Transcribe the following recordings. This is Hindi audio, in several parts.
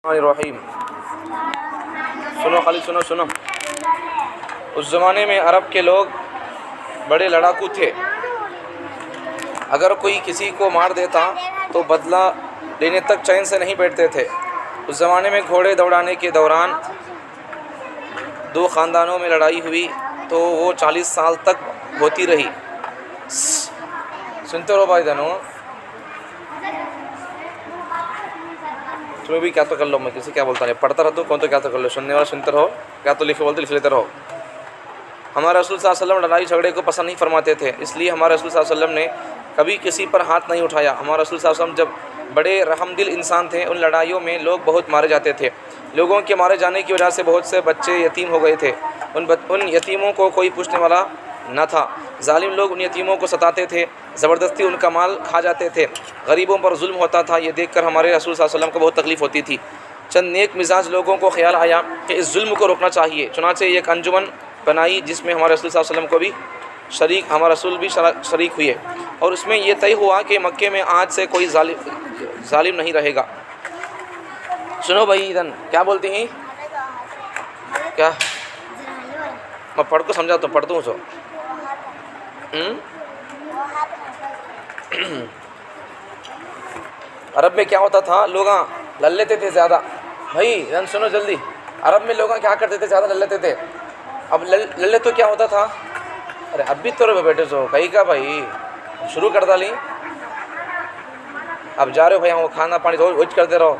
रहीम। सुनो खाली सुनो सुनो। उस ज़माने में अरब के लोग बड़े लड़ाकू थे। अगर कोई किसी को मार देता तो बदला लेने तक चैन से नहीं बैठते थे। उस ज़माने में घोड़े दौड़ाने के दौरान दो ख़ानदानों में लड़ाई हुई तो वो 40 साल तक होती रही। सुनते रहो भाई बहनों, तुम्हें भी क्या तो कर लो, मैं किसी क्या बोलता नहीं, पढ़ता रहता हूँ कौन तो क्या तो कर लो, सुनने वाला सुनते रहो, क्या तो लिखे बोलते लिख लेते रहो। हमारे रसूल सल्लल्लाहु अलैहि वसल्लम लड़ाई झगड़े को पसंद नहीं फरमाते थे, इसलिए हमारे रसूल सल्लल्लाहु अलैहि वसल्लम ने कभी किसी पर हाथ नहीं उठाया। हमारे रसूल सल्लल्लाहु अलैहि वसल्लम जब बड़े रहमदिल इंसान थे, उन लड़ाइयों में लोग बहुत मारे जाते थे। लोगों के मारे जाने की वजह से बहुत से बच्चे यतीम हो गए थे। उन यतीमों को कोई पूछने वाला न था। जालिम लोग उन यतीमों को सताते थे, ज़बरदस्ती उनका माल खा जाते थे, गरीबों पर जुल्म होता था। ये देखकर हमारे रसूल सल्लल्लाहु अलैहि वसल्लम को बहुत तकलीफ़ होती थी। चंद नेक मिजाज लोगों को ख्याल आया कि इस जुल्म को रोकना चाहिए, चुनांचे एक अंजुमन बनाई जिसमें हमारे रसूल सल्लल्लाहु अलैहि वसल्लम को भी हमारा रसूल भी शरीक हुए, और उसमें यह तय हुआ कि मक्के में आज से कोई जालिम नहीं रहेगा। सुनो भाई, इधर क्या बोलती हैं? क्या मैं पढ़ को समझाता हूँ, पढ़ता हूँ सो। अरब में क्या होता था, लोग लड़ लेते थे ज़्यादा। भाई रन सुनो जल्दी। अरब में लोग क्या करते थे, ज़्यादा लड़ लेते थे। अब लड़ तो क्या होता था, अरे अब भी तो बैठे सो कहीं का भाई शुरू कर डाली। अब जा रहे हो भाई, हम खाना पानी रोज करते रहो।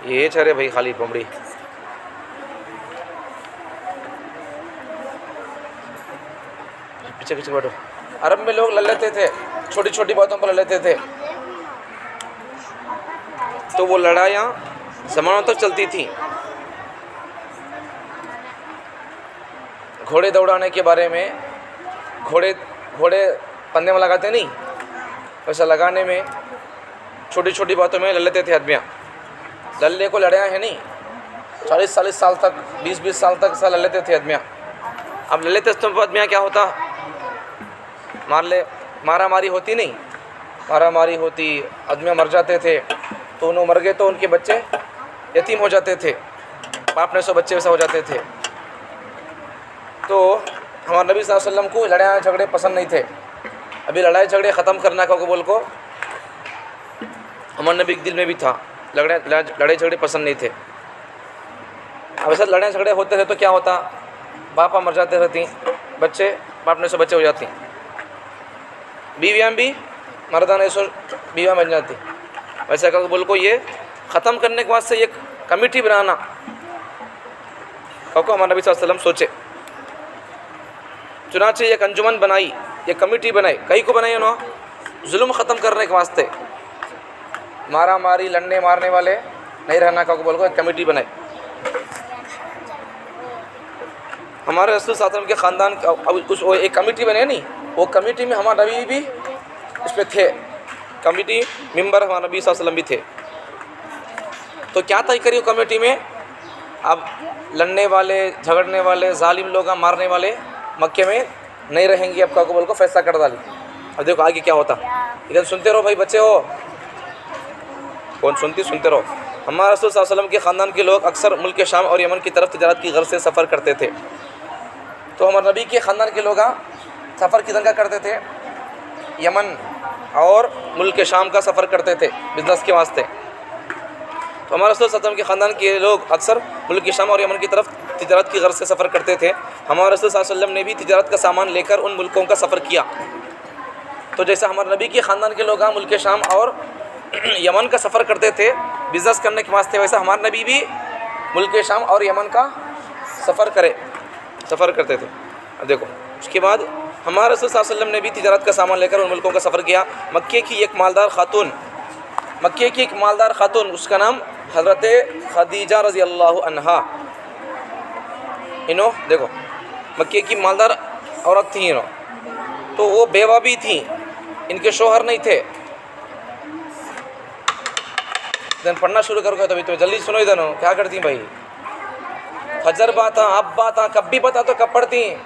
ये चरे भाई खाली बमड़ी। पीछे पीछे बैठो। अरब में लोग लड़ लेते थे, छोटी छोटी बातों पर लड़ लेते थे, तो वो लड़ाइयाँ ज़मानों तक चलती थी। घोड़े दौड़ाने के बारे में, घोड़े पंदे में लगाते नहीं, वैसा लगाने में छोटी छोटी बातों में लड़ लेते थे आदमियाँ। लल्ले को लड़ाया है नहीं, 40 साल तक, 20 साल तक ऐसा लड़ लेते थे आदमियाँ। अब लड़ लेते तो आदमियाँ क्या होता, मारा मारी होती नहीं, मारा मारी होती, आदमियाँ मर जाते थे। तो उन्होंने मर गए तो उनके बच्चे यतीम हो जाते थे, बाप ने सो बच्चे वैसा हो जाते थे। तो हमारे नबी सल्लल्लाहु अलैहि वसल्लम को लड़ाई झगड़े पसंद नहीं थे। अभी लड़ाई झगड़े ख़त्म करना का बोल को हमारे नबी के दिल में भी था, लड़ाई झगड़े पसंद नहीं थे। अब ऐसा लड़ाई झगड़े होते थे तो क्या होता, बापा मर जाते रहती, बच्चे बाप ने सो बच्चे हो जाती, बीवियाँ भी मर्दाने सो बीवियाँ बन जाती। वैसे का बोल को ये ख़त्म करने के बाद से एक कमेटी बनाना को हमारे नबी सल्लल्लाहु अलैहि वसल्लम सोचे। चुनाचे एक अंजुमन बनाई, एक कमेटी बनाई। कहीं को बनाई उन्होंने जुल्म ख़त्म करने के वास्ते, मारा मारी लड़ने मारने वाले नहीं रहना का बोल को एक कमेटी बनाई। हमारे रसूल सल्लल्लाहु अलैहि वसल्लम के ख़ानदान उस एक कमेटी बने नहीं, वो कमेटी में हमारा नबी भी उस पर थे, कमेटी मेंबर हमारे नबी सल्लल्लाहु अलैहि वसल्लम भी थे। तो क्या तय करी कमेटी में, अब लड़ने वाले झगड़ने वाले जालिम लोग मारने वाले मक्के में नहीं रहेंगे, अब का बोल को फैसला कर डाली। अब देखो आगे क्या होता, इधर सुनते रहो भाई बच्चे हो, कौन सुनते रहो। हमारे रसूल सल्लल्लाहु अलैहि वसल्लम के ख़ानदान के लोग अक्सर मुल्क शाम और यमन की तरफ तिजारत की गर्ज से सफ़र करते थे। तो हमारे नबी के ख़ानदान के लोग सफ़र किधर का करते थे, यमन और मुल्क शाम का सफ़र करते थे बिज़नेस के वास्ते। तो हमारे रसूल सल्लल्लाहु अलैहि वसल्लम के ख़ानदान के लोग अक्सर मुल्क शाम और यमन की तरफ तिजारत की गर्ज से सफ़र करते थे। हमारे रसूल सल्लल्लाहु अलैहि वसल्लम ने भी तिजारत का सामान लेकर उन मुल्कों का सफ़र किया। तो जैसे हमारे नबी के ख़ानदान के लोग मुल्क शाम और यमन का सफ़र करते थे बिज़नेस करने के वास्ते, वैसा हमारे नबी भी मुल्क शाम और यमन का सफ़र करते थे। अब देखो उसके बाद हमारे रसूल सल्लल्लाहु अलैहि वसल्लम ने भी तिजारत का सामान लेकर उन मुल्कों का सफ़र किया। मक्के की एक मालदार खातून, उसका नाम हज़रत खदीजा रज़ी अल्लाह अन्हा। इनो देखो मक्के की मालदार औरत थी इनो, तो वो बेवा भी थी, इनके शोहर नहीं थे। दिन पढ़ना शुरू कर गए, तो जल्दी सुनो इधर क्या करती भाई, फजर बात अब बात कब भी बता तो कब पढ़ती।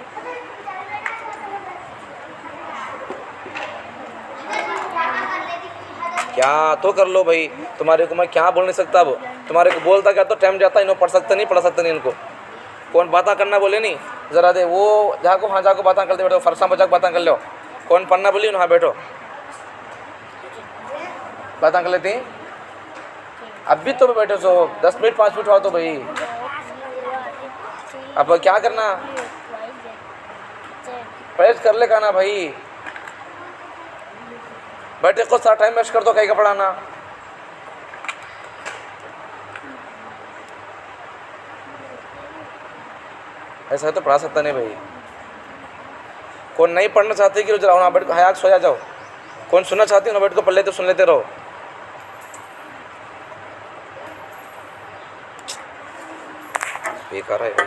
क्या तो कर लो भाई, तुम्हारे को मैं क्या बोल नहीं सकता। अब तुम्हारे को बोलता क्या तो टाइम जाता, इन्हों पढ़ सकते नहीं, पढ़ सकते नहीं इनको। कौन बातें करना बोले नहीं, ज़रा दे वो जाको हाँ जाको बातें करते बैठो, फरसा बचा बातें कर लो। कौन पढ़ना बोली हाँ बैठो बातें कर लेती। अब भी तो बैठो सो 10 मिनट 5 मिनट हुआ तो भाई, अब क्या करना, परहेज कर ले ना भाई। बैठे को सारा टाइम वेस्ट कर दो कहीं का पढ़ाना। ऐसा है तो पढ़ा सकता नहीं भाई। कौन नहीं पढ़ना चाहते कि जरा बैठ को हयाक सोया जाओ, कौन सुनना चाहती है ना बैठ को पढ़ लेते सुन लेते रहो। बेकार है भाई।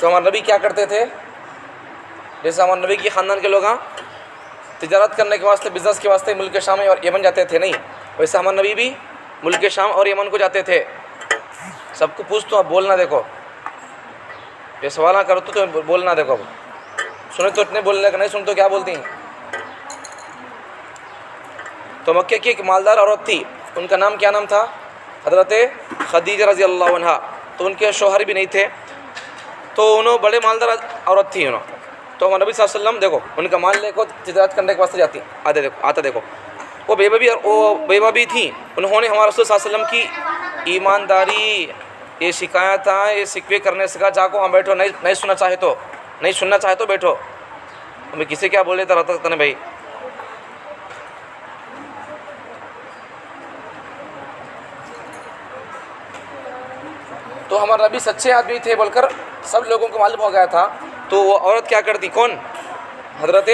तो हमारे नबी क्या करते थे, जैसे हमारे नबी के ख़ानदान के लोग तिजारत करने के वास्ते, बिज़नेस के वास्ते मुल्क शाम और यमन जाते थे नहीं, वैसे हमारे नबी भी मुल्क शाम और यमन को जाते थे। सबको पूछता हूँ, अब बोलना देखो, ये सवाल ना करो तो बोलना देखो। अब सुने तो इतने बोलने का, नहीं सुन तो क्या बोलती हैं। तो मक्के की एक मालदार औरत थी, उनका नाम क्या नाम था, हज़रत खदीजा रज़ी अल्लाह अन्हा। तो उनके शौहर भी नहीं थे, तो उन्होंने बड़े मालदार औरत थी उन्होंने। तो नबी सल्लल्लाहु अलैहि वसल्लम देखो उनका माल लेको तिजारत करने के वास्ते जाती आता देखो वो बेवा भी थी। उन्होंने हमारे रसूल सल्लल्लाहु अलैहि वसल्लम की ईमानदारी, ये शिकायत था, ये शिकवे करने से कहा जाको हम बैठो, नहीं सुनना चाहे तो बैठो। मैं किसे क्या बोल लेता रहता था भाई। तो हमारा नबी सच्चे आदमी थे बोलकर सब लोगों को मालूम हो गया था। तो वो औरत क्या करती, कौन, हजरत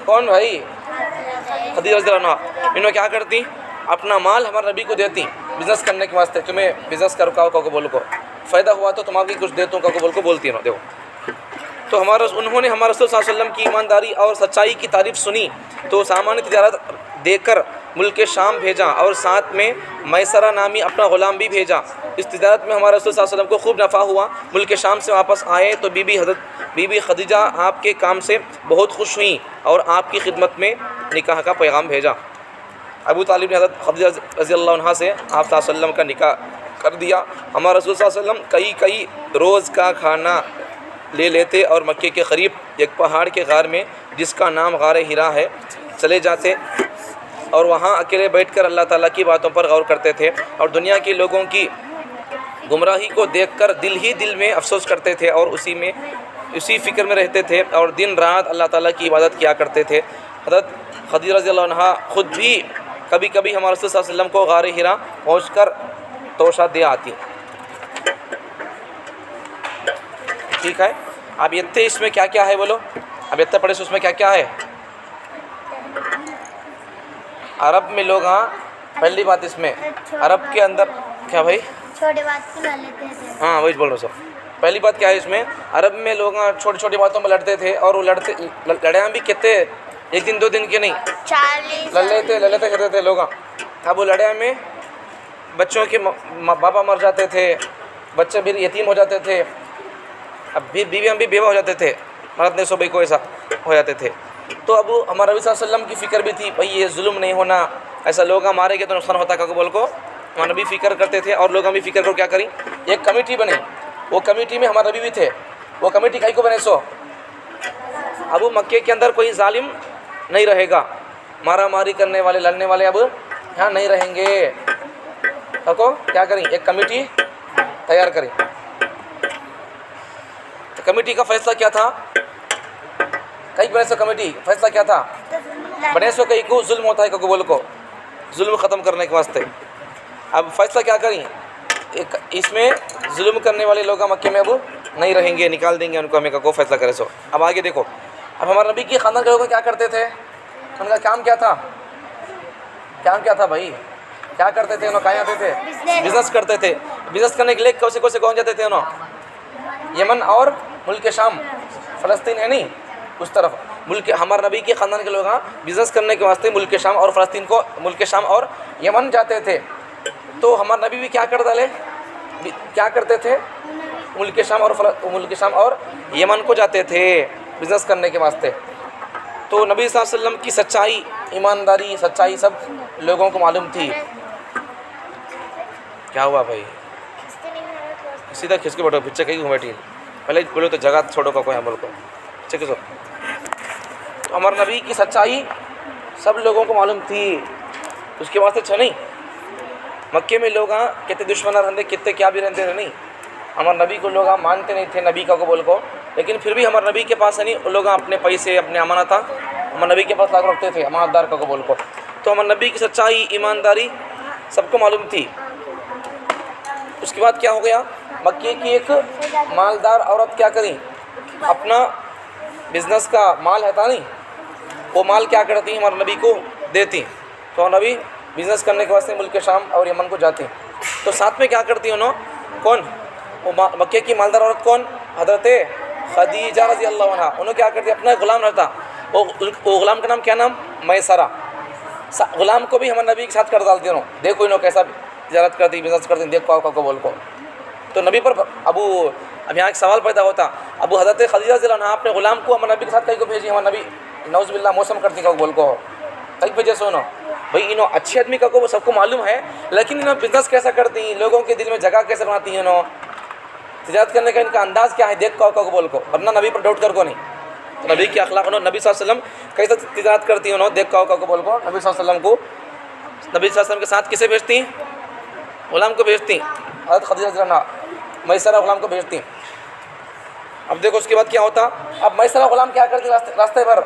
कौन भाई, खदीजा रज़ी अल्लाह अन्हा। इन्होंने क्या करती, अपना माल हमारे नबी को देती बिज़नेस करने के वास्ते। तुम्हें बिज़नेस करो को बोल को फ़ायदा हुआ तो तुम्हारी कुछ देता हूँ को बोल को बोलती है। देखो तो उन्होंने हमारे रसूल सल्लल्लाहु अलैहि वसल्लम की ईमानदारी और सच्चाई की तारीफ़ सुनी, तो सामान्य तिजारत देकर मुल्क शाम भेजा और साथ में मैसरा नामी अपना ग़ुलाम भी भेजा। इस तिजारत में हमारे रसूल सल्लल्लाहु अलैहि वसल्लम को खूब नफ़ा हुआ। मुल्क शाम से वापस आए तो बीबी खदीजा आपके काम से बहुत खुश हुई और आपकी खिदमत में निकाह का पैगाम भेजा। अबू तालिब ने हज़रत खदीजा रज़ी अल्लाह अन्हा से आप सल्लल्लाहु अलैहि वसल्लम का निकाह कर दिया। हमारे रसूल सल्लल्लाहु अलैहि वसल्लम कई रोज़ का खाना ले लेते और मक्के के करीब एक पहाड़ के गार में, जिसका नाम गार हिरा है, चले जाते और वहाँ अकेले बैठकर अल्लाह ताला की बातों पर गौर करते थे और दुनिया के लोगों की गुमराही को देखकर दिल में अफसोस करते थे और उसी फ़िक्र में रहते थे और दिन रात अल्लाह ताला की इबादत किया करते थे। हज़रत खदीजा रज़ी अल्लाह अन्हा ख़ुद भी कभी कभी हमारे रसूल सल्लल्लाहु अलैहि वसल्लम को गार हिरा पहुँचकर तोशा दे आती। ठीक है, अब ये इसमें क्या क्या है बोलो, अब ये पढ़े उसमें क्या क्या है। अरब में लोग, हाँ पहली बात इसमें अरब के अंदर क्या भाई, छोटी बात को लड़ लेते थे। हाँ वही बोल रहा हूँ सब। पहली बात क्या है इसमें, अरब में लोग छोटी छोटी बातों में लड़ते थे और वो लड़ाई भी कितने, एक दिन 2 दिन के नहीं, 40 लड़ लेते कहते थे लोग। अब वो लड़ाई में बच्चों के बाबा मर जाते थे, बच्चे भी यतीम हो जाते थे, अब बीवी हम भी बेवा हो जाते थे, मर्द ने सो भाई को ऐसा हो जाते थे। तो अब हमारे नबी सल्लल्लाहु अलैहि वसल्लम की फ़िक्र भी थी भाई ये जुल्म नहीं होना, ऐसा लोग मारेंगे तो नुकसान होता का बोल को हमारे नबी फ़िक्र करते थे। और लोग भी फ़िक्र करो क्या करी, एक कमेटी बनी, वो कमेटी में हमारे नबी भी थे। वो कमेटी कहीं को बने सो, अब वो मक्के के अंदर कोई जालिम नहीं रहेगा, मारा मारी करने वाले लड़ने वाले अब यहाँ नहीं रहेंगे। तो क्या करें, एक कमेटी तैयार करें। तो कमेटी का फैसला क्या था, कई बने सो कमेटी फैसला क्या था, बने सो कहीं को जुल्म होता है को बोल को जुल्म ख़त्म करने के वास्ते। अब फैसला क्या करें, एक इसमें जुल्म करने वाले लोग मक्के में अब नहीं रहेंगे, निकाल देंगे उनको, हमें को फैसला करे सो। अब आगे देखो, अब हमारे नबी के ख़ानदान के लोग क्या करते थे, उनका काम क्या था, भाई क्या करते थे, कहाँ आते थे, बिज़नेस करते थे। बिज़नेस करने के लिए कौन से जाते थे, यमन और मुल्क शाम, फ़लस्तीन है नहीं उस तरफ मुल्क। हमारे नबी के ख़ानदान के लोग बिज़नेस करने के वास्ते मुल्क शाम और फ़लस्तीन को, मुल्क शाम और यमन जाते थे। तो हमारे नबी भी क्या करते थे, मुल्क शाम और यमन को जाते थे बिज़नेस करने के वास्ते। तो नबी सल्लल्लाहु अलैहि वसल्लम की सच्चाई, ईमानदारी, सच्चाई सब लोगों को मालूम थी। क्या हुआ भाई? सीधा खिसके बैठो, पीछे कहीं घूम बैठी। पहले बोलो तो जगह छोड़ो का कोई बोल को पीछे खिसो। तो हमारे नबी की सच्चाई सब लोगों को मालूम थी। उसके वास्ते अच्छा नहीं, मक्के में लोग कितने दुश्मन रहते, कितने क्या भी रहते नहीं, हमारे नबी को लोग मानते नहीं थे नबी का को बोल को, लेकिन फिर भी हमारे नबी के पास है नहीं, वो लोग अपने पैसे अपने अमानत था हमारे नबी के पास लाकर रखते थे, अमानतदार का को बोल को। तो हमारे नबी की सच्चाई, ईमानदारी सबको मालूम थी। उसके बाद क्या हो गया, मक्के की एक मालदार औरत क्या करी, अपना बिजनेस का माल है था नहीं, वो माल क्या करती हमारे नबी को देती। तो नबी बिज़नेस करने के वास्ते मुल्क शाम और यमन को जाती। तो साथ में क्या करती उन्होंने, कौन वो मक्के की मालदार औरत कौन, हज़रत खदीजा रज़ी अल्लाह अन्हा। उन्होंने क्या करती, अपना गुलाम रहता, वो गुलाम का नाम क्या नाम, मैसरा। गुलाम को भी हमारे नबी के साथ कर डालती उन्होंने, देखो इन्होंने कैसा तिजारत करती, बिजनेस करती, देख पाओ को बोल को। तो नबी पर अब यहाँ एक सवाल पैदा होता, अबू हज़रत खदीजा रज़ी अल्लाह अन्हा अपने गुलाम को हमारे नबी के साथ कहीं को भेजी, हमारे नबी नौज़ुबिल्लाह मौसम करती का बोल को कहीं भेजे। सुनो भाई, इन्हों अच्छे आदमी का को वो सबको मालूम है, लेकिन इन्हों बिजनेस कैसा करती हैं, लोगों के दिल में जगह कैसे बनाती हैं, इन्हों तिजारत करने का इनका अंदाज़ क्या है, देख को बोल को, वरना नबी पर डाउट कर को नहीं। तो नबी के अखलाक, नबी सल्लल्लाहु अलैहि वसल्लम कैसे तिजारत करती हैं, देख को बोल को। नबी सल्लल्लाहु अलैहि वसल्लम को, नबी सल्लल्लाहु अलैहि वसल्लम के साथ किसे भेजती, गुलाम को भेजती, हज़रत खदीजा रज़ी अल्लाह अन्हा मैसरा गुलाम को भेजती। अब देखो उसके बाद क्या होता, अब मैसरा गुलाम क्या करती, रास्ते भर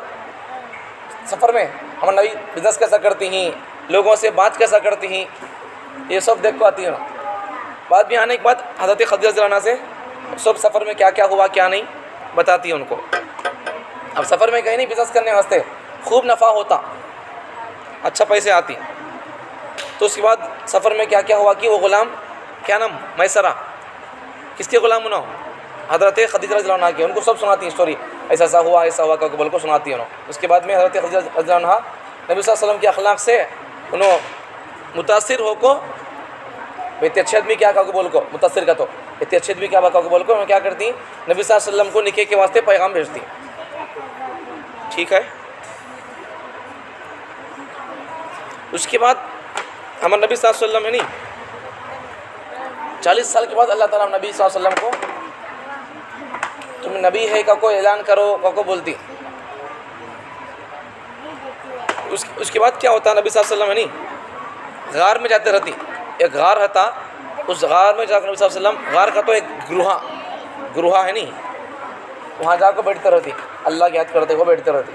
सफ़र में हमारे नबी बिजनेस कैसा करती हैं, लोगों से बात कैसा करती हैं, ये सब देख को आती है ना। बाद में आने के बाद हज़रत खदीजा रज़ी अल्लाह अन्हा से सब सफ़र में क्या क्या हुआ क्या नहीं बताती है उनको। अब सफ़र में कहीं नहीं, बिजनेस करने वास्ते खूब नफ़ा होता, अच्छा पैसे आती। तो उसके बाद सफ़र में क्या क्या हुआ कि वो ग़ुलाम क्या नाम, मैसरा, किसके ग़ुलाम उन्होंने, हज़रत खदीजा रज़ी अल्लाह अन्हा के, उनको सब सुनाती है स्टोरी, ऐसा ऐसा हुआ का बोल को सुनाती है उन्होंने। उसके बाद में हज़रत खदीजा रज़ी अल्लाह अन्हा नबी सल्लल्लाहु अलैहि वसल्लम के अखलाक से उन्होंने मुतासिर हो को, इतने अच्छे आदमी क्या का बोल को, मुतासिर का तो इतने अच्छे आदमी क्या का बोल को, उन्होंने क्या करती, नबी सल्लल्लाहु अलैहि वसल्लम को निके के वास्ते पैगाम भेजती। ठीक है। उसके बाद हमारे नबी सल्लल्लाहु अलैहि वसल्लम है नहीं, 40 साल के बाद अल्लाह ताला नबी सल्लल्लाहु अलैहि वसल्लम को तुम नबी है का को ऐलान करो को बोलती। उसके बाद क्या होता, नबी सल्लल्लाहु अलैहि वसल्लम है नहीं, गार में जाते रहती, एक गार रहता, उस गार में जाकर नबी सल्लल्लाहु अलैहि वसल्लम, गार का तो एक गुरुहा है नहीं, वहाँ जाकर बैठते रहती, अल्लाह की याद करते हुए बैठते रहती।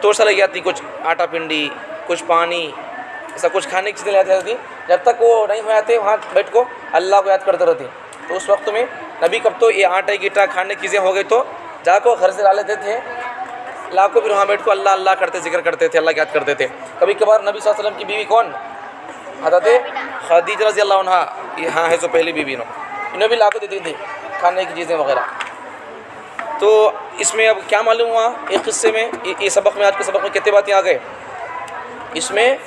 तो सा लग जाती, कुछ आटा पिंडी, कुछ पानी, ऐसा कुछ खाने की चीज़ें ले जाती रहती। जब तक वो नहीं हो जाते वहाँ बैठ को अल्लाह को याद करते रहती। तो उस वक्त में नबी कब तो ये आटे गिटा खाने की चीज़ें हो गई तो जाको घर से ला लेते थे, ला को फिर वहाँ बैठ को अल्लाह अल्लाह करते, जिक्र करते थे, अल्लाह की याद करते थे। कभी कभार नबी सल्लल्लाहु अलैहि वसल्लम की बीवी कौन, हज़रत खदीजा रज़ी अल्लाह अन्हा, ये हाँ है जो पहली बीवी इन्हें भी ला को देती थी खाने की चीज़ें वगैरह। तो इसमें अब क्या मालूम हुआ, एक किस्से में, ये सबक में, आज के सबक में कितने बातें आ गए। इसमें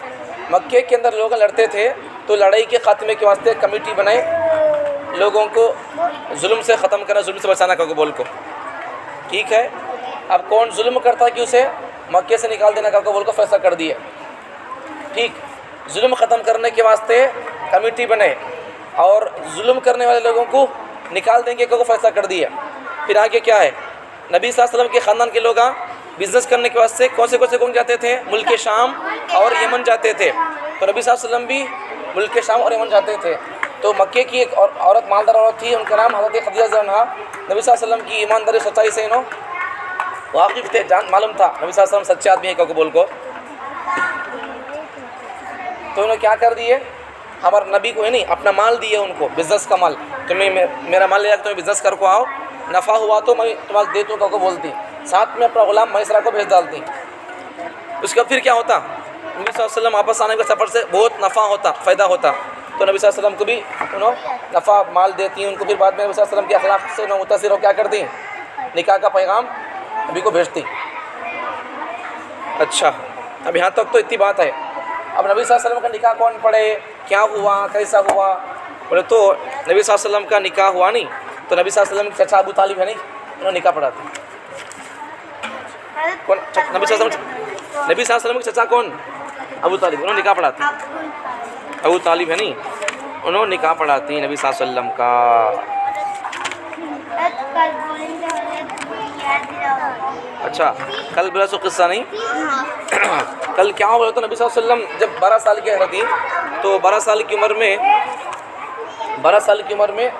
मक्के के अंदर लोग लड़ते थे, तो लड़ाई के खात्मे के वास्ते कमेटी बनाए, लोगों को जुल्म से ख़त्म करना, जुल्म से बचाना का बोल को। ठीक है। अब कौन जुल्म करता कि उसे मक्के से निकाल देना का बोल को फैसला कर दिए। ठीक, जुल्म ख़त्म करने के वास्ते कमेटी बने और जुल्म करने वाले लोगों को निकाल देंगे को फैसला कर दिया। फिर आगे क्या है, नबी सल्लल्लाहु अलैहि वसल्लम के ख़ानदान के लोग बिज़नेस करने के वास्ते कौन जाते थे, मुल्क शाम और यमन जाते थे। तो नबी सल्लल्लाहु अलैहि वसल्लम भी मुल्क शाम और यमन जाते थे। तो मक्के की एक औरत, मालदार औरत थी, उनका नाम हज़रत खदीजा रज़ी अल्लाह अन्हा। नबी सल्लल्लाहु अलैहि वसल्लम की ईमानदारी सच्चाई से इन्हों वाकिफ़ थे, जान मालूम था नबी सल्लल्लाहु अलैहि वसल्लम सच्चे आदमी है को बोल को। तो उन्होंने क्या कर दिए, हमारे नबी को है नहीं, अपना माल दिए उनको, बिज़नेस का माल, तुम्हें मेरा माल ले जाकर तुम्हें बिज़नेस कर को आओ, नफ़ा हुआ तो मैं तुम्हारा दे दूँ को बोलती। साथ में अपना गुलाम मैसरा को भेज डालती। उसके बाद फिर क्या होता, नबी सल्लल्लाहु अलैहि वसल्लम वापस आने के सफ़र से बहुत नफ़ा होता, फ़ायदा होता, तो नबी सल्लल्लाहु अलैहि वसल्लम को भी उन्होंने नफ़ा माल देती। उनको फिर बाद में नबी सल्लल्लाहु अलैहि वसल्लम के अखलाक से मुतासिर हो क्या करती, निकाह का पैगाम नबी को भेजती। अच्छा, अब यहाँ तक तो इतनी बात है। अब नबी सल्लल्लाहु अलैहि वसल्लम का निकाह कौन पढ़े, क्या हुआ, कैसा हुआ, बोले तो नबी सल्लल्लाहु अलैहि वसल्लम का निकाह हुआ नहीं, तो नबी सल्लल्लाहु अलैहि वसल्लम के चचा अबू तालिब है नहीं, उन्होंने निकाह पढ़ा था। कौन नबी सल्लल्लाहु अलैहि वसल्लम के चचा कौन? अबू तालिब। उन्होंने निकाह पढ़ा थी। अबू तालिब है नहीं, उन्होंने निकाह पढ़ा थी नबी सल्लल्लाहु अलैहि वसल्लम का। कल बोलेंगे याद दिलाओ। अच्छा, कल बड़ा सो किस्सा नहीं। कल क्या हुआ तो नबी सल्लल्लाहु अलैहि वसल्लम जब 12 साल की थी, तो 12 साल की उम्र में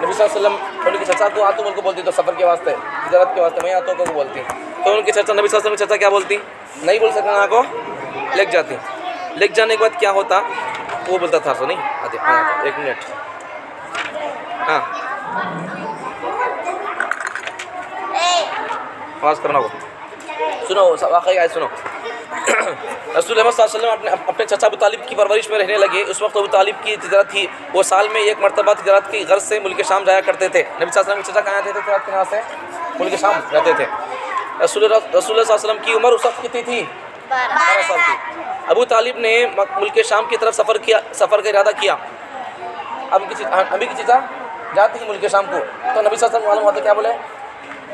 नबी सल्लल्लाहु अलैहि वसल्लम उनके चचा को आतू उनको बोलती, तो सफ़र के वास्ते, हिजरत के वास्ते मैं आतू को बोलती, तो उनके चचा नबी सल्लल्लाहु अलैहि वसल्लम के चचा क्या बोलती? नहीं बोल सकते ना को लेक जाती। लेक जाने के बाद क्या होता वो बोलता था, सो नहीं आते। हाँ, 1 मिनट। हाँ, आवाज़ करना को सुनो, वाकई आए सुनो। रसूल अहमद सल्लल्लाहु अलैहि वसल्लम अपने चचा अबू तालिब की परवरिश में रहने लगे। उस वक्त अबू तालिब की तिजारत थी, वो साल में एक मरतबा तिजारत की गर्ज से मुल्क शाम जाया करते थे। नबी सल्लल्लाहु अलैहि वसल्लम के चचा कहाँ रहते थे? तिजारत के यहाँ से मुल्क शाम रहते थे। रसूल सल्लल्लाहु अलैहि वसल्लम की उम्र उस वक्त कितनी थी? 12 साल की। अबू तालिब ने मुल्क शाम की तरफ सफ़र का इरादा किया। अभी की चीज़ा जाती थी मुल्क शाम को, तो नबी सल्लल्लाहु अलैहि वसल्लम मालूम होता क्या बोले?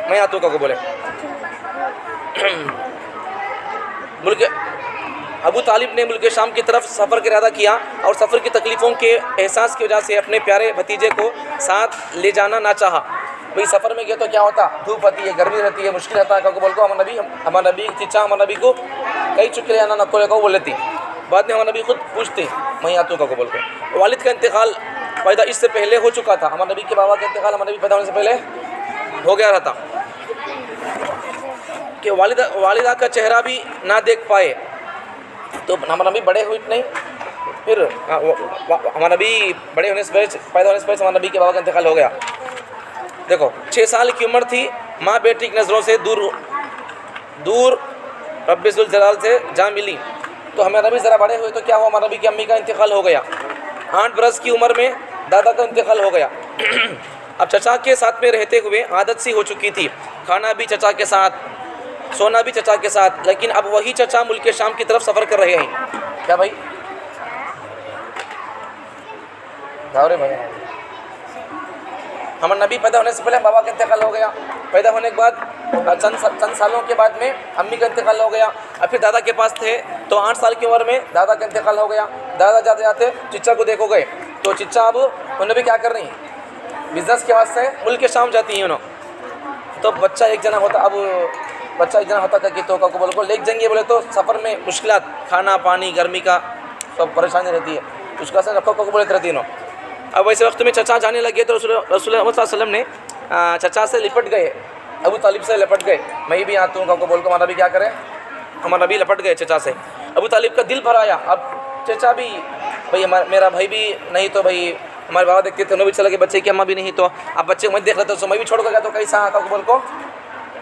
मैं आतू को बोले। अबू तालिब ने मुल्क शाम की तरफ सफ़र का इरादा किया और सफ़र की तकलीफ़ों के एहसास की वजह से अपने प्यारे भतीजे को साथ ले जाना ना चाहा। भाई सफ़र में गया तो क्या होता, धूप होती है, गर्मी रहती है, मुश्किल रहता है। को बोल को हमारे नबी चीचा हमारे नबी को कई चुके आना नको को बोल लेती। बाद में हमारे नबी खुद पूछते मैं आतू को बोल के। वालिद का इंतकाल पैदा इससे पहले हो चुका था। हमारे नबी के बाबा का इंतकाल हमारे नबी पैदा होने से पहले हो गया रहता कि वालिदा का चेहरा भी ना देख पाए, तो हमारा नबी बड़े हुए नहीं। फिर हमारा नबी बड़े होने से पहले, पैदा होने से पहले हमारे नबी के बाबा का इंतकाल हो गया। देखो 6 साल की उम्र थी, माँ बेटी की नज़रों से दूर रब्बे ज़ुल जलाल से जा मिली। तो हमारे नबी ज़रा बड़े हुए तो क्या हुआ, हमारे नबी की अम्मी का इंतकाल हो गया। 8 बरस की उम्र में दादा का इंतकाल हो गया। अब चचा के साथ में रहते हुए आदत सी हो चुकी थी, खाना भी चचा के साथ, सोना भी चचा के साथ। लेकिन अब वही चचा मुल्क शाम की तरफ सफ़र कर रहे हैं। क्या भाई जाओ रे भाई, हमारे नबी पैदा होने से पहले बाबा का इंतकाल हो गया। पैदा होने के बाद चंद सालों के बाद में अम्मी का इंतकाल हो गया। अब फिर दादा के पास थे, तो 8 साल की उम्र में दादा का इंतकाल हो गया। दादा जाते जाते चिच्चा को देखो गए, तो चिच्चा अब उन्हें भी क्या कर रही, बिजनेस के वास्ते मुल्क शाम जाती हैं उन्होंने। तो बच्चा एक जना होता था कि तो का को बोल को लेक जाएंगे बोले, तो सफ़र में मुश्किलात, खाना पानी गर्मी का सब परेशानी रहती है, उसका से रखो को बोले रहती है। अब वैसे वक्त में चचा जाने लगे, तो रसूल अहमद सल्लल्लाहु अलैहि वसल्लम ने चचा से लिपट गए, अबू तालिब से लिपट गए। मैं भी आती हूँ को बोल को, हमारा भी क्या करें, हमारा भी लिपट गए चचा से। अबू तालिब का दिल भर आया। अब चचा भी भाई मेरा भाई भी नहीं, तो भाई हमारे बाबा देखते थे, उन्हें भी चला कि बच्चे की अम्मा भी नहीं, तो अब बच्चे मत देख रहे, तो मैं भी छोड़ कर गया, तो कैसा आता को बोल को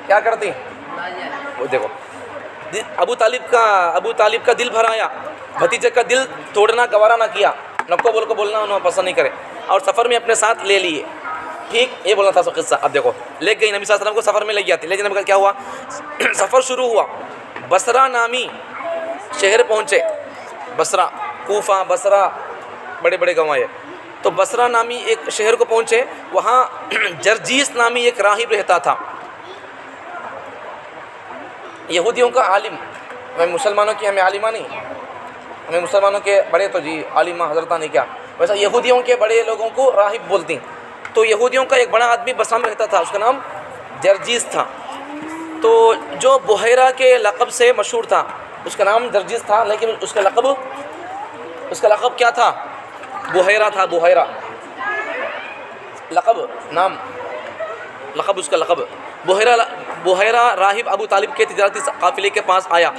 क्या करती वो देखो। अबू तालिब का दिल भर आया, भतीजे का दिल तोड़ना गवारा ना किया, नको बोल को बोलना उन्होंने पसंद नहीं करे, और सफ़र में अपने साथ ले लिए। ठीक, ये बोलना था सो किस्सा। अब देखो ले गई नबी सल्लल्लाहु अलैहि वसल्लम को, सफ़र में ले गया थी। लेकिन नबी का क्या हुआ, सफ़र शुरू हुआ, बसरा नामी शहर पहुँचे। बसरा, कूफा, बसरा बड़े बड़े गाँव है। तो बसरा नामी एक शहर को पहुँचे, वहाँ जर्जीस नामी एक राहिब रहता था, यहूदियों का आलिम। हमें मुसलमानों की हमें आलिमा नहीं, हमें मुसलमानों के बड़े तो जी आलिमा हजरता नहीं, क्या वैसा यहूदियों के बड़े लोगों को राहिब बोलती। तो यहूदियों का एक बड़ा आदमी बसरा में रहता था, उसका नाम जर्जीस था। तो जो बुहैरा के लक़ब से मशहूर था, उसका नाम जर्जीस था, लेकिन उसका लक़ब क्या था, बुहैरा था। बुहैरा लक़ब उसका लक़ब बुहैरा राहिब अबू तालिब के तिजारती काफ़िले के पास आया।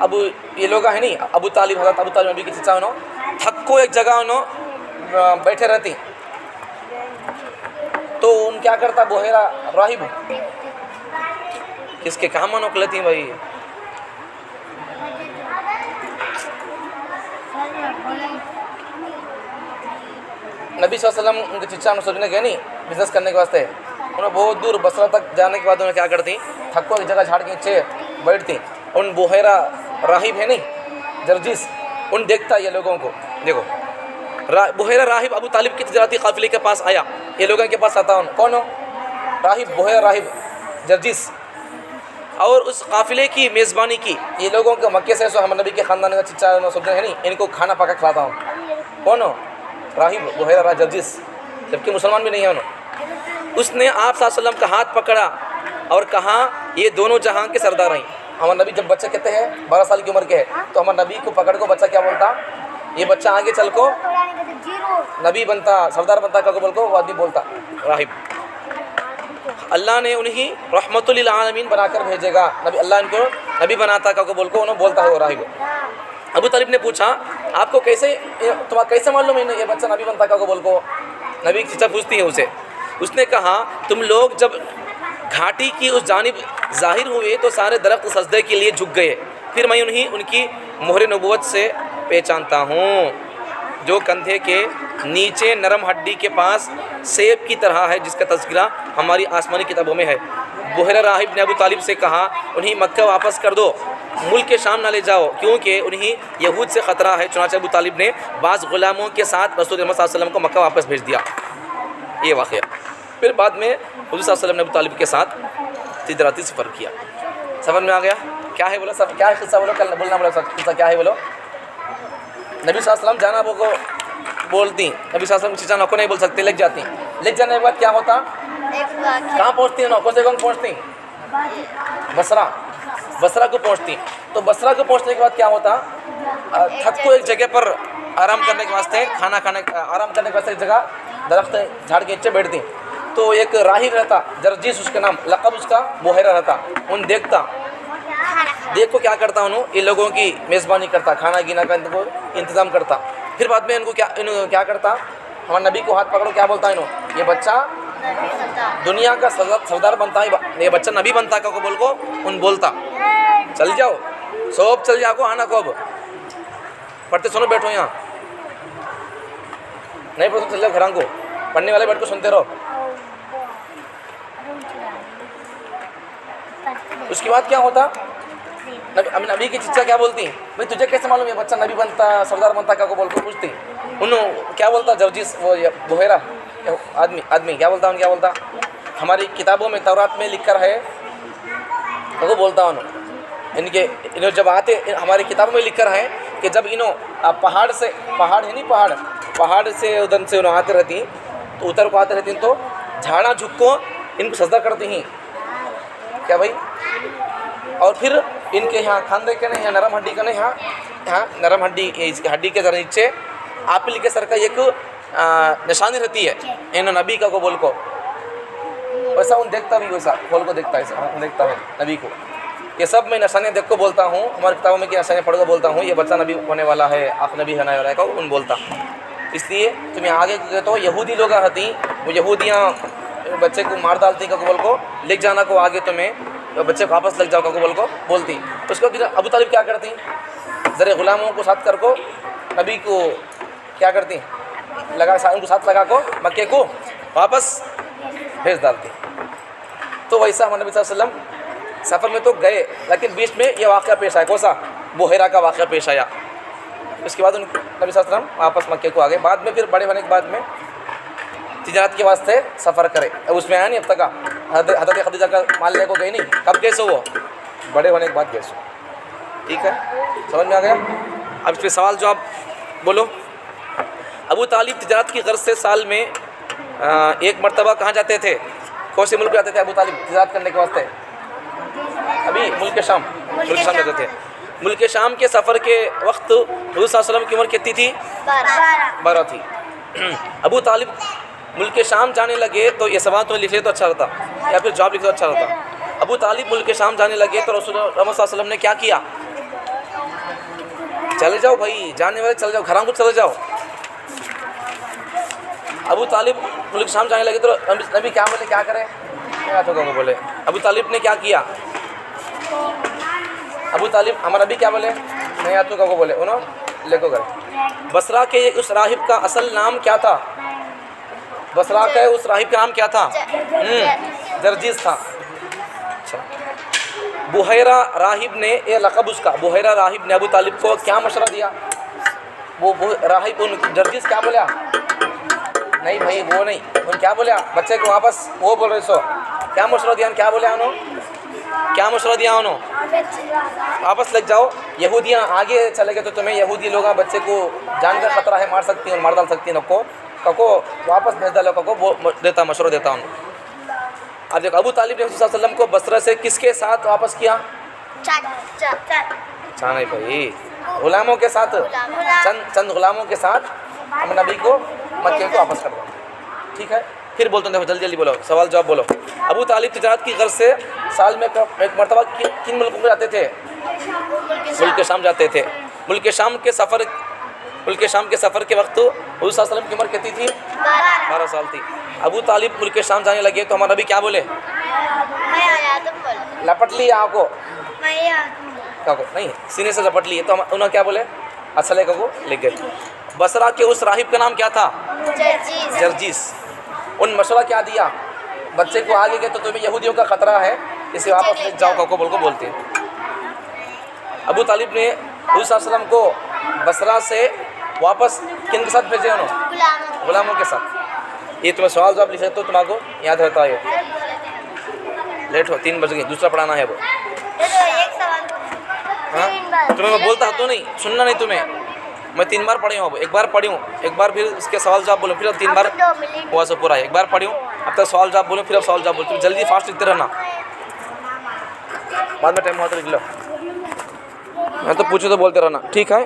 अब ये लोग है नहीं, अबू तालिब हज़रत अबू तालिब नबी की चिचा उन्होंने थक्को एक जगह उन्होंने बैठे रहती। तो उन क्या करता बुहैरा राहिब, किसके कहाँ मानो लेती भाई, नबी सल्लल्लाहु अलैहि वसल्लम उनके चिचा सोचने गए नहीं बिजनेस करने के वास्ते। उन्हें बहुत दूर बसरा तक जाने के बाद उन्हें क्या करती, थक्को एक जगह झाड़ के नीचे बैठती। उन बुहैरा राहिब है नहीं जर्जीस, उन देखता ये लोगों को। देखो बुहैरा राहिब अबू तालिब की तिजारती काफ़िले के पास आया, ये लोगों के पास आता। कौन हो, राहिब, बुहैरा राहिब जर्जीस। और उस काफ़िले की मेज़बानी की। ये लोगों को मक्के से हमारे नबी के ख़ानदान का चिच्चा सब है नहीं, इनको खाना पका खिलाता हूँ। कौन हो? राहिब बुहैरा जर्जिस, जबकि मुसलमान भी नहीं है उन्होंने। उसने आप सल्लल्लाहु अलैहि वसल्लम का हाथ पकड़ा और कहा ये दोनों जहां के सरदार हैं। हमारे नबी जब बच्चे कहते हैं 12 साल की उम्र के है, तो हमारे नबी को पकड़ को बच्चा क्या बोलता? ये बच्चा आगे चल को नबी बनता, सरदार बनता, क्या बोल को वो आदमी बोलता राहिब। अल्लाह ने उन्हीं रहमतुल लिल आलमीन बनाकर भेजेगा, नबी अल्लाह इनको नबी बनाता, क्या बोल को उन्होंने बोलता है वो राहिब। अबू तालिब ने पूछा आपको कैसे मालूम है ये बच्चा नबी बनता, क्या बोल को? नबी की चीज़ा पूछती है उसे। उसने कहा तुम लोग जब घाटी की उस जानिब ज़ाहिर हुए तो सारे दरख्त सजदे के लिए झुक गए, फिर मैं उनकी मोहर नबूवत से पहचानता हूँ जो कंधे के नीचे नरम हड्डी के पास सेब की तरह है, जिसका तज़किरा हमारी आसमानी किताबों में है। बुहैरा राहिब ने अबू तालिब से कहा उन्हें मक्का वापस कर दो, मुल्क के शाम ना ले जाओ, क्योंकि उन्हें यहूद से ख़तरा है। चुनांचे अबू तालिब ने बाज़ ग़ुलामों के साथ रसूल सल्लल्लाहु अलैहि वसल्लम को मक्का वापस भेज दिया। ये वाक़या फिर बाद में हुज़ूर सल्लल्लाहु अलैहि वसल्लम ने अबू तालिब के साथ तिजराती सफ़र किया। समझ में आ गया क्या है? बोलो सब क्या है किस्सा, बोलो कल बोलना, बोलो सब किस्सा क्या है बोलो। नबी सल्लल्लाहु अलैहि वसल्लम जाना वो को बोलती, नबी सल्लल्लाहु अलैहि वसल्लम चीज़ा नौको नहीं बोल सकते, लेक जाती। लेक जाने के बाद क्या होता? कहाँ पहुँचती है? नौको से कौन पहुँचती? बसरा को पहुँचती। तो बसरा को पहुँचने के बाद क्या होता? थक को एक जगह पर आराम करने के वास्ते, खाना खाने आराम करने के वास्ते एक जगह दरख्त झाड़ के नीचे बैठती। तो एक राहिब रहता जर्जिस, उसका नाम, लक़ब उसका बुहैरा रहता। उन देख को क्या करता उन्होंने, इन लोगों की मेज़बानी करता, खाना गीना का इनको इंतज़ाम करता। फिर बाद में इनको क्या करता? हमारे नबी को हाथ पकड़ो, क्या बोलता है इन्हों, ये बच्चा दुनिया का सरदार बनता है, ये बच्चा नबी बनता का को बोल को उन बोलता चल जाओ, सब चल जाओ को आना को, अब पढ़ते सुनो, बैठो यहाँ नहीं पढ़ते चल जाओ घरां को, पढ़ने वाले बैठ को सुनते रहो। उसके बाद क्या होता? नबी की चिच्चा क्या बोलती? भाई तुझे कैसे मालूम ये बच्चा नबी बनता, सरदार बनता, क्या को बोल को पूछती। उन्होंने क्या बोलता? जर्जिस वो बुहैरा आदमी क्या बोलता? क्या बोलता? हमारी किताबों में तौरात में लिखकर है, वो बोलता उन्होंने इन्हों जब आते हमारी किताबों में लिखकर है कि जब इन्हों पहाड़ है नहीं, पहाड़ से उधर से उन्होंने आते रहती, तो उतर को आते रहती तो झाड़ा झुक को इनको सजदा करती हैं क्या भाई। और फिर इनके यहाँ खांदे के नहीं, यहाँ नरम हड्डी का नहीं, यहाँ नरम हड्डी, इसकी हड्डी के जरा नीचे आपिल के सर का एक निशानी रहती है इन नबी का को बोल को। वैसा उन देखता भी, वैसा खोल को देखता है, देखता है नबी को। ये सब मैं निशानियाँ देख को बोलता हूँ, हमारी किताबों में की निशानियाँ पढ़ को बोलता हूँ ये बच्चा नबी होने वाला है, आप नबी होने वाला है को उन बोलता। इसलिए तुम्हें आगे तो यहूदी लोग आती, वो यहूदियाँ बच्चे को मार डालती का बोल को, लेक जाना को आगे तुम्हें बच्चे को वापस लग जाओ का बोल को बोलती। उसको फिर अबू तालिब क्या करती? ज़रे ग़ुलामों को साथ कर को नबी को क्या करती? उनको साथ लगा को मक्के को वापस भेज डालती। तो वैसा हमारे नबी सल्लल्लाहु अलैहि वसल्लम सफ़र में तो गए, लेकिन बीच में ये वाक़या पेश आया, कौन सा? बुहैरा का वाक़या पेश आया। उसके बाद नबी सल्लल्लाहु अलैहि वसल्लम वापस मक्के को आ गए। बाद में फिर बड़े होने के बाद में तिजारत के वास्ते सफ़र करे, अब उसमें आया नहीं अब तक का हज़रत खदीजा का माल लेने को गई नहीं, कब कैसे वो बड़े होने के बाद कैसे। ठीक है, समझ में आ गया? अब इस पर सवाल जवाब बोलो। अबू तालिब तिजारत की गर्ज से साल में एक मरतबा कहाँ जाते थे? कौन से मुल्क जाते थे अबू तालिब तिजारत करने के वास्ते? अभी मुल्क शाम जाते थे। मुल्क शाम के सफ़र के वक्त हुज़ूर सल्लल्लाहु अलैहि वसल्लम की उम्र कितनी थी? 12 थी। अबू तालिब मुल्क शाम जाने लगे तो ये सवाल तो लिखे तो अच्छा रहता, या फिर जवाब लिखे तो अच्छा रहता। अबू तालिब मुल्क शाम जाने लगे तो रसूल सल्लल्लाहु अलैहि वसल्लम ने क्या किया? चले जाओ भाई, जाने वाले चले जाओ, घरों को चले जाओ। अबू तालिब मुल्क शाम जाने लगे तो नबी क्या बोले, क्या करें? बोले अबू तालिब ने क्या किया? अबू तालिब हमारा नबी क्या बोले? नहीं आतू का को बोले, उन्होंने लेको करे। बसरा के उस राहिब का असल नाम क्या था? बसरा का उस राहिब का नाम क्या था? जर्जिस था। अच्छा, बुहैरा राहिब ने, ये लक़ब उसका, बुहैरा राहिब ने अबू तालिब को क्या मशवरा दिया? वो राहिब उन जर्जिस क्या बोला? नहीं भाई वो नहीं, उन क्या बोला? बच्चे को वापस वो बोल रहे सो क्या मशवरा दिया? क्या बोले उन्होंने? क्या मशवरा दिया उन्होंने? वापस लग जाओ। यहूदियाँ आगे चले गए तो तुम्हें यहूदी लोग बच्चे को जान का खतरा है, मार सकती हैं और मार डाल सकती हैं। कको वापस भेज डालो, कको वो देता मशवरा देता हूँ। अब देखो अबू तालिब ने रसूल सल्लल्लाहु अलैहि वसल्लम को बसरा से किसके साथ वापस किया? नहीं भाई, गुलामों के साथ, चंद गुलामों के साथ हम नबी को मक्के को वापस कर दो। ठीक है, फिर बोलते हैं, देखो जल्दी जल्दी बोलो, सवाल जवाब बोलो। अबू तालिब तिजारत की गर्ज से साल में एक मरतबा किन मुल्कों में जाते थे? मुल्क शाम जाते थे। मुल्क शाम के सफ़र के वक्त रसूल सल्लल्लाहु अलैहि वसल्लम की उम्र कितनी थी? 12 साल थी। अबू तालिब मुल्क शाम जाने लगे तो हमारा नबी क्या बोले? लपट ली आँख को, नहीं सीने से लपट लिए। तो उन्होंने क्या बोले? असले को लिख गए। बसरा के उस राहिब का नाम क्या था? जर्जीस। उन मशवरा क्या दिया? बच्चे को आगे गए तो तुम्हें यहूदियों का खतरा है, इसे वापस ले जाओ, कको बोल को बोलते हैं। अबू तालिब ने रसूल सल्लल्लाहु अलैहि वसल्लम को बसरा से वापस किन के साथ भेजे? उन्होंने गुलामों के साथ। ये तुम्हें सवाल जवाब लिख सकते हो, तुम्हारा याद रहता है। लेट हो, 3 बज गए, दूसरा पढ़ाना है वो। हाँ, तुम्हें मैं बोलता तो नहीं, सुनना नहीं तुम्हें। मैं 3 बार पढ़ी हूँ, अब एक बार पढ़ी हूँ, एक बार फिर उसके सवाल जवाब बोलूँ, फिर अब 3 बार हुआ सब पूरा है। एक बार पढ़ी हूँ, अब तक सवाल जवाब बोलूँ, फिर अब सवाल जवाब बोलूँ। तुम जल्दी फास्ट लिखते रहना, बाद में टाइम हुआ तो लिख लो। मैं तो पूछो तो बोलते रहना, ठीक है।